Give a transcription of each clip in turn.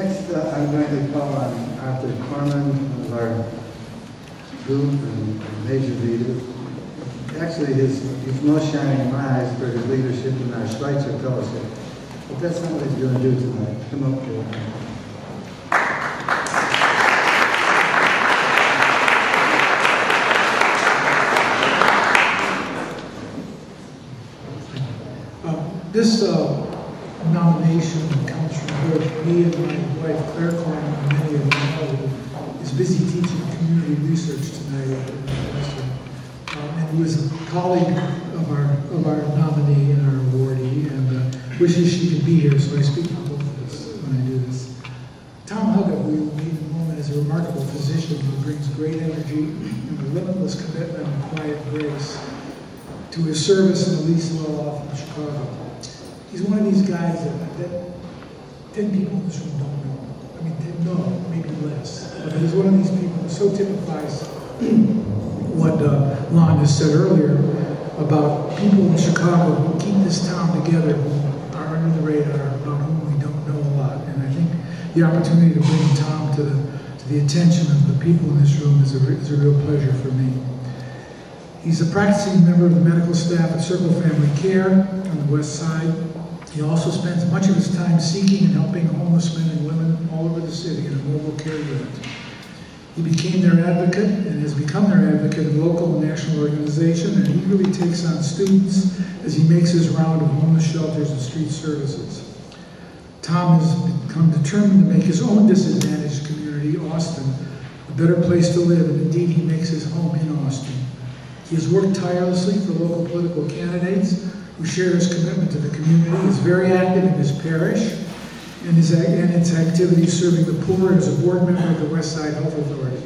Next, I'm going to call on Arthur Kohrman, one of our group and major leaders. Actually, he's most shining in my eyes for his leadership in our Schweitzer Fellowship. But that's not what he's going to do tonight. Come up here. This nomination comes from both me and my wife, Claire Kohrman, and many of you know, who is busy teaching community research tonight at the university. And he was a colleague of our nominee and our awardee, and wishes she could be here, so I speak for both of us when I do this. Tom Huggett, we will meet in a moment, is a remarkable physician who brings great energy and a limitless commitment and quiet grace to his service in the least well-off in Chicago. He's one of these guys that 10 people in this room don't know. I mean, no, maybe less. But he's one of these people who so typifies what Lon just said earlier about people in Chicago who keep this town together, who are under the radar, about whom we don't know a lot. And I think the opportunity to bring Tom to the attention of the people in this room is a real pleasure for me. He's a practicing member of the medical staff at Circle Family Care on the West Side. He also spends much of his time seeking and helping homeless men and women all over the city in a mobile care unit. He became their advocate and has become their advocate of local and national organization, and eagerly takes on students as he makes his round of homeless shelters and street services. Tom has become determined to make his own disadvantaged community, Austin, a better place to live, and indeed he makes his home in Austin. He has worked tirelessly for local political candidates who share his commitment to the community. He is very active in his parish and its activities serving the poor as a board member of the West Side Health Authority.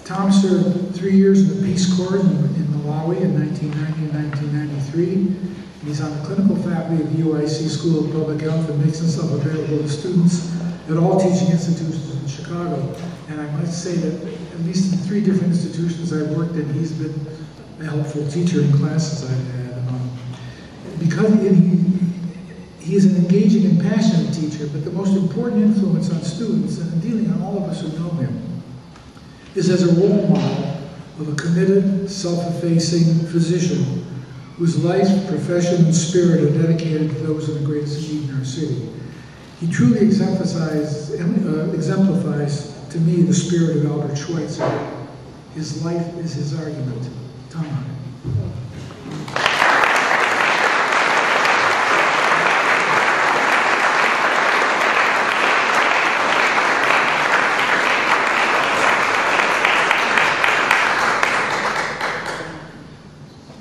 Tom served 3 years in the Peace Corps in Malawi in 1990 and 1993. And he's on the clinical faculty of the UIC School of Public Health and makes himself available to students at all teaching institutions in Chicago. And I must say that at least in 3 different institutions I've worked in, he's been a helpful teacher in classes I've had. Because he is an engaging and passionate teacher, but the most important influence on students, and indeed on all of us who know him, is as a role model of a committed, self-effacing physician whose life, profession, and spirit are dedicated to those in the greatest need in our city. He truly exemplifies to me the spirit of Albert Schweitzer. His life is his argument. Tom.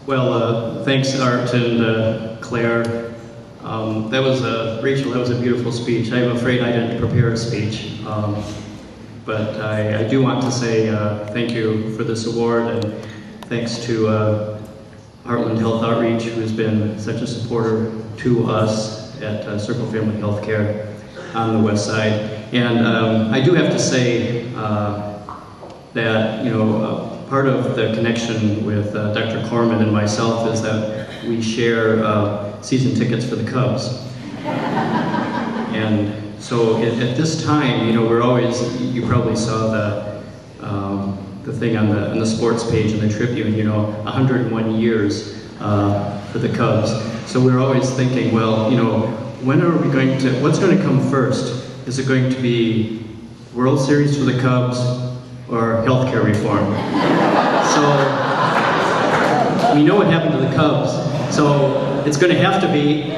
Well, thanks Art and Claire. That was Rachel, that was a beautiful speech. I'm afraid I didn't prepare a speech, but I do want to say thank you for this award, and thanks to Heartland Health Outreach, who has been such a supporter to us at Circle Family Healthcare on the West Side. And I do have to say that, you know, part of the connection with Dr. Kohrman and myself is that we share season tickets for the Cubs. And so at this time, you know, we're always, you probably saw the thing on the sports page in the Tribune, you know, 101 years for the Cubs. So we're always thinking, well, you know, when are we going to, what's going to come first? Is it going to be World Series for the Cubs or healthcare reform? So we know what happened to the Cubs, so it's going to have to be